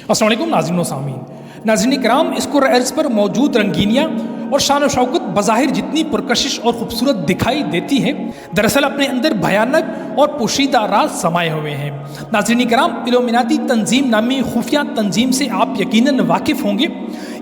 अस्सलाम वालेकुम नाज़रीन व सामीन। नाज़रीन कराम, इस कुर्रा अर्ज़ पर मौजूद रंगीनियाँ और शान व शौकत बज़ाहिर जितनी पुरकशिश और ख़ूबसूरत दिखाई देती हैं, दरअसल अपने अंदर भयानक और पोशीदा राज समाये हुए हैं। नाज़रीन कराम, इल्यूमिनाती तंजीम नामी खुफिया तंजीम से आप यकीनन वाकिफ़ होंगे।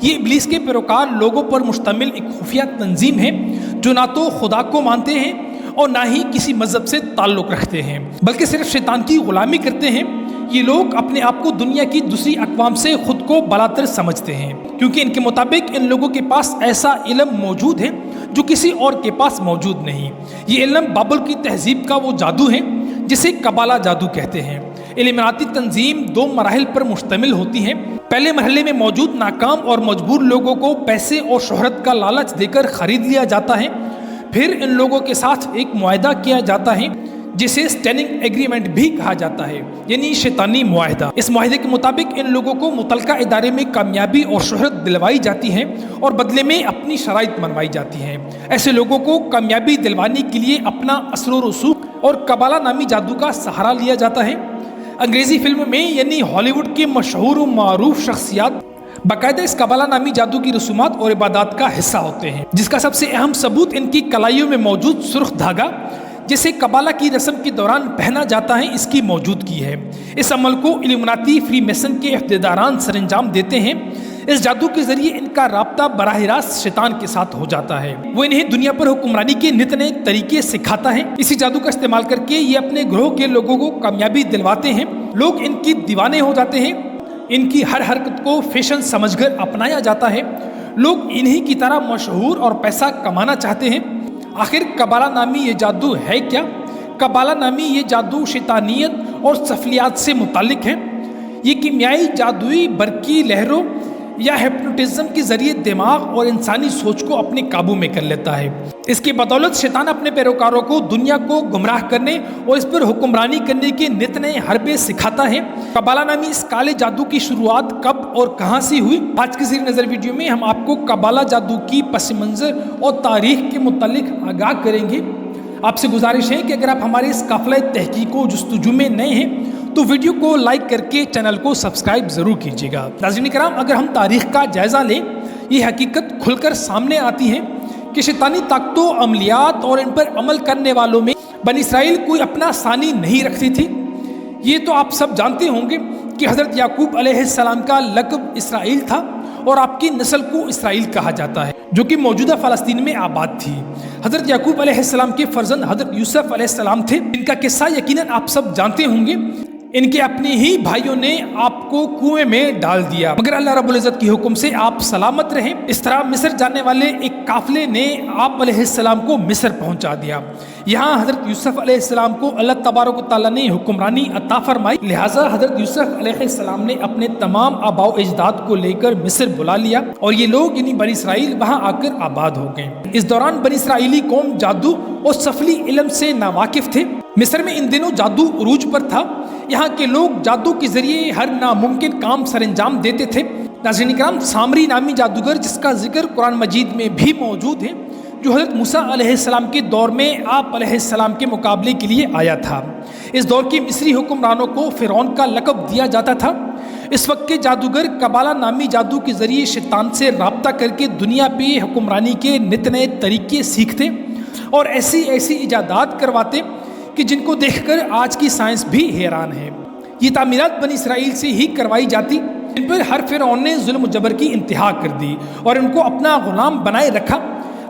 ये इब्लीस के पैरोकार लोगों पर मुश्तमिल एक खुफिया तंजीम है जो ना तो खुदा को मानते हैं और ना ही किसी मज़हब से ताल्लुक़ रखते हैं, बल्कि सिर्फ शैतान की ग़ुलामी करते हैं। ये लोग अपने आप को दुनिया की दूसरी अक़वाम से ख़ुद को बलातर समझते हैं, क्योंकि इनके मुताबिक इन लोगों के पास ऐसा इल्म मौजूद है जो किसी और के पास मौजूद नहीं। ये इल्म बाबल की तहज़ीब का वो जादू है जिसे कबाला जादू कहते हैं। इल्यूमिनाती तंजीम दो मराहिल पर मुश्तमिल होती हैं। पहले मरहले में मौजूद नाकाम और मजबूर लोगों को पैसे और शोहरत का लालच देकर ख़रीद लिया जाता है। फिर इन लोगों के साथ एक मुआहदा किया जाता है जिसे स्टैंडिंग एग्रीमेंट भी कहा जाता है, यानी शैतानी मुआहदा। इस मुआहदे के मुताबिक इन लोगों को मुतलका इदारे में कामयाबी और शोहरत दिलवाई जाती है और बदले में अपनी शराइत मनवाई जाती हैं। ऐसे लोगों को कामयाबी दिलवाने के लिए अपना असर रसूख और कबाला नामी जादू का सहारा लिया जाता है। अंग्रेज़ी फिल्म में यानी हॉलीवुड की मशहूर व मारूफ शख्सियात बाकायदा इस कबाला नामी जादू की रसूमात और इबादत का हिस्सा होते हैं, जिसका सबसे अहम सबूत इनकी कलाइयों में मौजूद सुर्ख धागा जिसे कबाला की रस्म के दौरान पहना जाता है, इसकी मौजूदगी है। इस अमल को इल्यूमिनाती फ्री मेसन के इख्तियारान सरंजाम देते हैं। इस जादू के जरिए इनका राब्ता बराह रास्त शैतान के साथ हो जाता है। वो इन्हें दुनिया पर हुक्मरानी के नित नए तरीके सिखाता है। इसी जादू का इस्तेमाल करके ये अपने ग्रोह के लोगों को कामयाबी दिलवाते हैं। लोग इनकी दीवाने हो जाते हैं। इनकी हर हरकत को फैशन समझकर अपनाया जाता है। लोग इन्हीं की तरह मशहूर और पैसा कमाना चाहते हैं। आखिर कबाला नामी ये जादू है क्या? कबाला नामी ये जादू शैतानियत और सफलियात से मुतालिक है। ये कीमियाई जादुई बरकी लहरों या हिप्नोटिज्म के जरिए दिमाग और इंसानी सोच को अपने काबू में कर लेता है। इसकी बदौलत शैतान अपने पैरोकारों को दुनिया को गुमराह करने और इस पर हुक्मरानी करने के नित नए हरबे सिखाता है। कबाला नामी इस काले जादू की शुरुआत कब और कहां से हुई, आज की ज़ीर नज़र वीडियो में हम आपको कबाला जादू की पस मंज़र और तारीख के मुतालिक आगाह करेंगे। आपसे गुजारिश है कि अगर आप हमारे इस काफ़िला तहकीक व जुस्तजू में नए हैं तो वीडियो को लाइक करके चैनल को सब्सक्राइब ज़रूर कीजिएगा। नाज़रीन कराम, अगर हम तारीख़ का जायज़ा लें, ये हकीकत खुलकर सामने आती है कि शैतानी ताकतों, अमलियात और इन पर अमल करने वालों में बनी इसराइल कोई अपना सानी नहीं रखती थी। ये तो आप सब जानते होंगे कि हज़रत याकूब अलैहिस्सलाम का लक़ब इसराइल था और आपकी नस्ल को इसराइल कहा जाता है, जो कि मौजूदा फ़लस्तीन में आबाद थी। हज़रत याकूब अलैहिस्सलाम के फ़र्जंद हज़रत यूसुफ़ अलैहिस्सलाम थे। इनका किस्सा यकीनन आप सब जानते होंगे। इनके अपने ही भाइयों ने आपको कुएं में डाल दिया, मगर अल्लाह रब्बुल इज़्ज़त के हुक्म से आप सलामत रहे। इस तरह मिस्र जाने वाले एक काफ़िले ने आप अलैहिस्सलाम को मिस्र पहुंचा दिया। यहाँ हज़रत यूसुफ़ अलैहिस्सलाम को अल्लाह तबारक व तआला ने हुक्मरानी अता फरमाई। लिहाजा हज़रत यूसुफ़ अलैहिस्सलाम ने अपने तमाम आबाओ अजदाद को लेकर मिस्र बुला लिया और ये लोग यानी बनी इसराइल वहाँ आकर आबाद हो गए। इस दौरान बनी इसराइली कौम जादू और सफली इल्म से नावाकिफ थे। मिस्र में इन दिनों जादू उरूज पर था। यहाँ के लोग जादू के जरिए हर नामुमकिन काम सरंजाम देते थे। नाज़रीन कराम, सामरी नामी जादूगर जिसका जिक्र कुरान मजीद में भी मौजूद है, जो हज़रत मूसा अलैहिस्सलाम के दौर में आप अलैहिस्सलाम के मुकाबले के लिए आया था। इस दौर के मिस्री हुक्मरानों को फ़िरौन का लक़ब दिया जाता था। इस वक्त के जादूगर कबाला नामी जादू के ज़रिए शैतान से राब्ता करके दुनिया पे हुक्मरानी के नित नए तरीके सीखते और ऐसी ऐसी इजादात करवाते कि जिनको देखकर आज की साइंस भी हैरान है। ये तामीरात बनी इसराइल से ही करवाई जाती, इन पर हर फ़िरौन ने जुल्म जबर की इंतहा कर दी और इनको अपना ग़ुलाम बनाए रखा।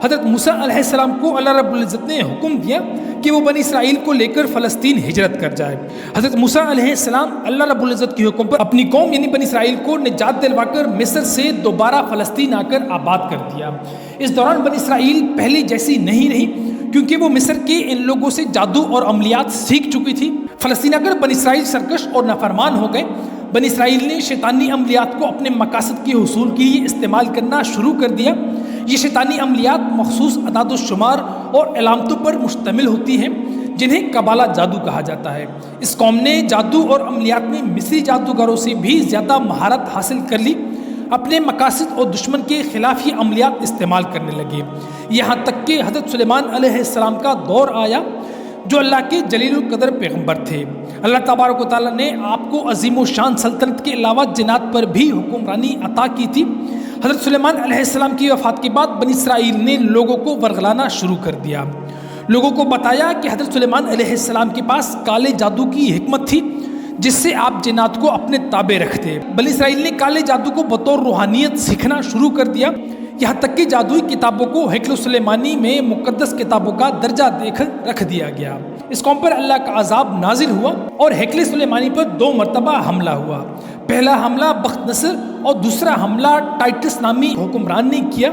हज़रत मूसा अलैहिस्सलाम को अल्लाह रब्बुल इज़्ज़त ने हुक्म दिया कि वो बनी इसराइल को लेकर फ़लस्तीन हिजरत कर जाए। हज़रत मूसा अलैहिस्सलाम अल्लाह रब्बुल इज़्ज़त के हुक्म पर अपनी कौम यानी बनी इसराइल को निजात दिलवाकर मिस्र से दोबारा फ़लस्तीन आकर आबाद कर दिया। इस दौरान बनी इसराइल पहले जैसी नहीं रही, क्योंकि वो मिस्र के इन लोगों से जादू और अमलियात सीख चुकी थी। फ़लस्तीन आकर बनी इसराइल सरकश और नाफरमान हो गए। बनी इसराइल ने शैतानी अमलियात को अपने मकासद के हुसूल के लिए इस्तेमाल करना शुरू कर दिया। ये शैतानी अमलियात मखसूस अदाद शुमार और अलामतों पर मुश्तमिल होती हैं, जिन्हें कबाला जादू कहा जाता है। इस कौम ने जादू और अमलियात में मिस्री जादूगरों से भी ज़्यादा महारत हासिल कर ली। अपने मकासद और दुश्मन के खिलाफ ये अमलियात इस्तेमाल करने लगे। यहाँ तक कि हज़रत सुलेमान अलैहिस्सलाम का दौर आया جو اللہ کے جلیل القدر پیغمبر تھے۔ اللہ تبارک و تعالیٰ نے آپ کو عظیم و شان سلطنت کے علاوہ جنات پر بھی حکمرانی عطا کی تھی۔ حضرت سلیمان علیہ السلام کی وفات کے بعد بنی اسرائیل نے لوگوں کو ورغلانا شروع کر دیا۔ لوگوں کو بتایا کہ حضرت سلیمان علیہ السلام کے پاس کالے جادو کی حکمت تھی جس سے آپ جنات کو اپنے تابع رکھتے۔ بنی اسرائیل نے کالے جادو کو بطور روحانیت سیکھنا شروع کر دیا، یہاں تک کہ جادوئی کتابوں کو ہیکل سلیمانی میں مقدس کتابوں کا درجہ دے کر رکھ دیا گیا۔ اس قوم پر اللہ کا عذاب نازل ہوا اور ہیکل سلیمانی پر 2 مرتبہ حملہ ہوا۔ پہلا حملہ بخت نصر اور دوسرا حملہ ٹائٹس نامی حکمران نے کیا۔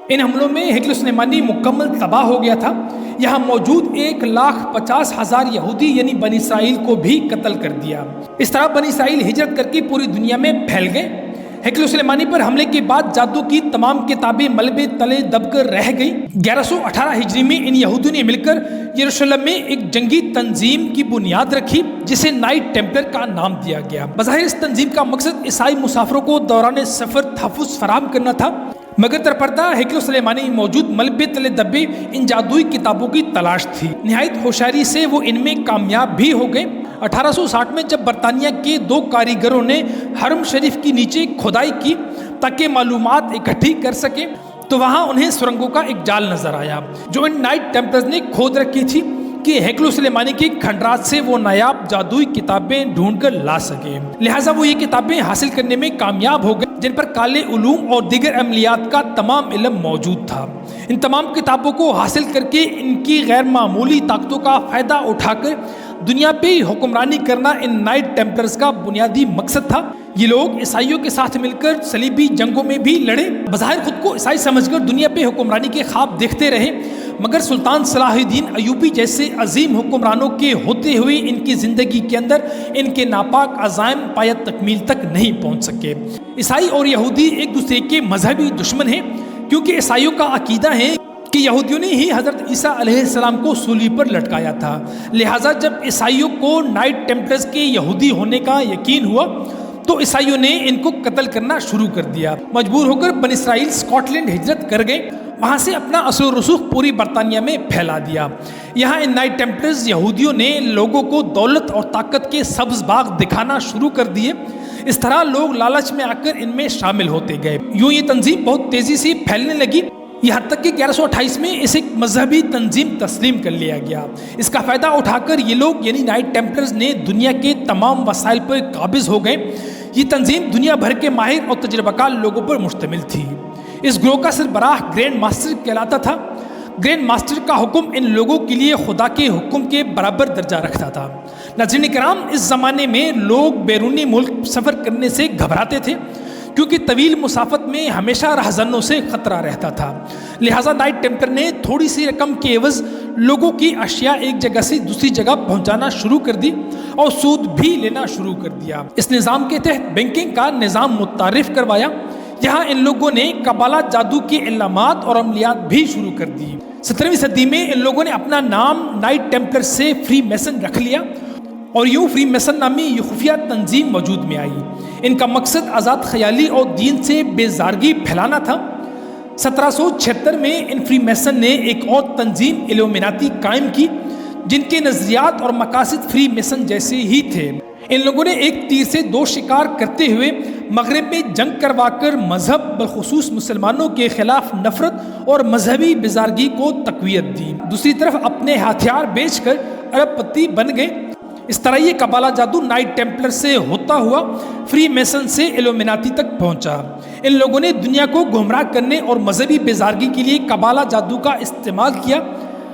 ان حملوں میں ہیکل سلیمانی مکمل تباہ ہو گیا تھا۔ یہاں موجود 1,50,000 یہودی یعنی بنی اسرائیل کو بھی قتل کر دیا۔ اس طرح بنی اسرائیل ہجرت کر کے پوری دنیا میں پھیل گئے۔ ہیکل سلیمانی پر حملے کے بعد جادو کی تمام کتابیں ملبے تلے دب کر رہ گئی۔ 1118 ہجری میں ان یہودیوں نے مل کر یروشلم میں ایک جنگی تنظیم کی بنیاد رکھی جسے نائٹ ٹیمپلر کا نام دیا گیا۔ بظاہر اس تنظیم کا مقصد عیسائی مسافروں کو دوران سفر تحفظ فراہم کرنا تھا، مگر درپردہ ہیکل سلیمانی میں موجود ملبے تلے دبے ان جادوئی کتابوں کی تلاش تھی۔ نہایت ہوشیاری سے وہ ان میں کامیاب بھی ہو گئے۔ 1860 میں جب برطانیہ کے 2 کاریگروں نے حرم شریف کی نیچے کھدائی کی تاکہ معلومات اکٹھی کر سکیں تو وہاں انہیں سرنگوں کا ایک جال نظر آیا جو ان نائٹ ٹیمپلرز نے کھود رکھی تھی کہ ہیکل سلیمانی کے کھنڈرات سے وہ نایاب جادوئی کتابیں ڈھونڈ کر لا سکے۔ لہٰذا وہ یہ کتابیں حاصل کرنے میں کامیاب ہو گئے جن پر کالے علوم اور دیگر عملیات کا تمام علم موجود تھا۔ ان تمام کتابوں کو حاصل کر کے ان کی غیر معمولی طاقتوں کا فائدہ اٹھا کر دنیا پہ حکمرانی کرنا ان نائٹ ٹیمپلرز کا بنیادی مقصد تھا۔ یہ لوگ عیسائیوں کے ساتھ مل کر صلیبی جنگوں میں بھی لڑے، بظاہر خود کو عیسائی سمجھ کر دنیا پہ حکمرانی کے خواب دیکھتے رہے، مگر سلطان صلاح الدین ایوبی جیسے عظیم حکمرانوں کے ہوتے ہوئے ان کی زندگی کے اندر ان کے ناپاک عزائم پایت تکمیل تک نہیں پہنچ سکے۔ عیسائی اور یہودی ایک دوسرے کے مذہبی دشمن ہیں، کیونکہ عیسائیوں کا عقیدہ ہے کہ یہودیوں نے ہی حضرت عیسیٰ علیہ السلام کو صلیب پر لٹکایا تھا۔ لہٰذا جب عیسائیوں کو نائٹ ٹیمپلرز کے یہودی ہونے کا یقین ہوا تو عیسائیوں نے ان کو قتل کرنا شروع کر دیا۔ مجبور ہو کر بنی اسرائیل اسکاٹ لینڈ ہجرت کر گئے، وہاں سے اپنا اثر و رسوخ پوری برطانیہ میں پھیلا دیا۔ یہاں ان نائٹ ٹیمپلرز یہودیوں نے لوگوں کو دولت اور طاقت کے سبز باغ دکھانا شروع کر دیے۔ اس طرح لوگ لالچ میں آ کر ان میں شامل ہوتے گئے۔ یوں یہ تنظیم بہت تیزی سے پھیلنے لگی، یہاں تک کہ 1128 میں اسے ایک مذہبی تنظیم تسلیم کر لیا گیا۔ اس کا فائدہ اٹھا کر یہ لوگ یعنی نائٹ ٹیمپلرز نے دنیا کے تمام وسائل پر قابض ہو گئے۔ یہ تنظیم دنیا بھر کے ماہر اور تجربہ کار لوگوں پر مشتمل تھی۔ اس گروہ کا سربراہ گرینڈ ماسٹر کہلاتا تھا۔ گرینڈ ماسٹر کا حکم ان لوگوں کے لیے خدا کے حکم کے برابر درجہ رکھتا تھا۔ ناظرین کرام، اس زمانے میں لوگ بیرونی ملک سفر کرنے سے گھبراتے تھے کیونکہ طویل مسافت میں ہمیشہ راہزنوں سے خطرہ رہتا تھا۔ لہٰذا نائٹ ٹیمپلر نے تھوڑی سی رقم کے عوض لوگوں کی اشیاء ایک جگہ سے دوسری جگہ پہنچانا شروع کر دی اور سود بھی لینا شروع کر دیا۔ اس نظام کے تحت بینکنگ کا نظام متعارف کروایا۔ یہاں ان لوگوں نے قبالہ جادو کے علامات اور عملیات بھی شروع کر دی۔ 17ویں صدی میں ان لوگوں نے اپنا نام نائٹ ٹیمپلر سے فری میسن رکھ لیا اور یوں فری میسن نامی یہ خفیہ تنظیم وجود میں آئی۔ ان کا مقصد آزاد خیالی اور دین سے بیزارگی پھیلانا تھا۔ 1776 میں ان فری میسن نے ایک اور تنظیم ایلومیناتی قائم کی جن کے نظریات اور مقاصد فری میسن جیسے ہی تھے۔ ان لوگوں نے ایک تیر سے 2 شکار کرتے ہوئے مغرب میں جنگ کروا کر مذہب بالخصوص مسلمانوں کے خلاف نفرت اور مذہبی بیزارگی کو تقویت دی، دوسری طرف اپنے ہتھیار بیچ کر ارب پتی بن گئے۔ اس طرح یہ قبالہ جادو نائٹ ٹیمپلر سے ہوتا ہوا فری میسن سے ایلومیناتی تک پہنچا۔ ان لوگوں نے دنیا کو گمراہ کرنے اور مذہبی بیزارگی کے لیے قبالہ جادو کا استعمال کیا۔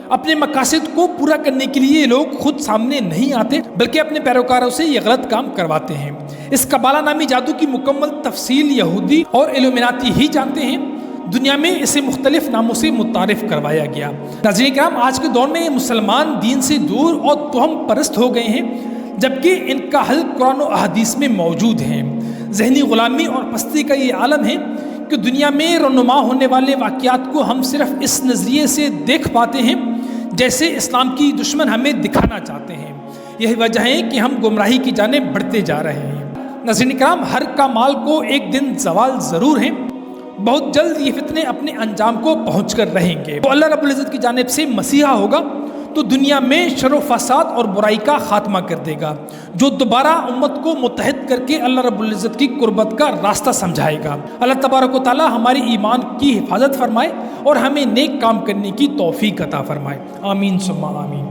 اپنے مقاصد کو پورا کرنے کے لیے یہ لوگ خود سامنے نہیں آتے بلکہ اپنے پیروکاروں سے یہ غلط کام کرواتے ہیں۔ اس قبالہ نامی جادو کی مکمل تفصیل یہودی اور ایلومیناتی ہی جانتے ہیں۔ دنیا میں اسے مختلف ناموں سے متعارف کروایا گیا۔ ناظرین کرام، آج کے دور میں مسلمان دین سے دور اور توہم پرست ہو گئے ہیں جبکہ ان کا حل قرآن و احادیث میں موجود ہے۔ ذہنی غلامی اور پستی کا یہ عالم ہے کہ دنیا میں رونما ہونے والے واقعات کو ہم صرف اس نظریے سے دیکھ پاتے ہیں جیسے اسلام کی دشمن ہمیں دکھانا چاہتے ہیں۔ یہی وجہ ہے کہ ہم گمراہی کی جانب بڑھتے جا رہے ہیں۔ ناظرین کرام، ہر کمال کو ایک دن زوال ضرور ہے۔ بہت جلد یہ فتنے اپنے انجام کو پہنچ کر رہیں گے۔ تو اللہ رب العزت کی جانب سے مسیحا ہوگا تو دنیا میں شر و فساد اور برائی کا خاتمہ کر دے گا، جو دوبارہ امت کو متحد کر کے اللہ رب العزت کی قربت کا راستہ سمجھائے گا۔ اللہ تبارک و تعالی ہماری ایمان کی حفاظت فرمائے اور ہمیں نیک کام کرنے کی توفیق عطا فرمائے، آمین ثم آمین۔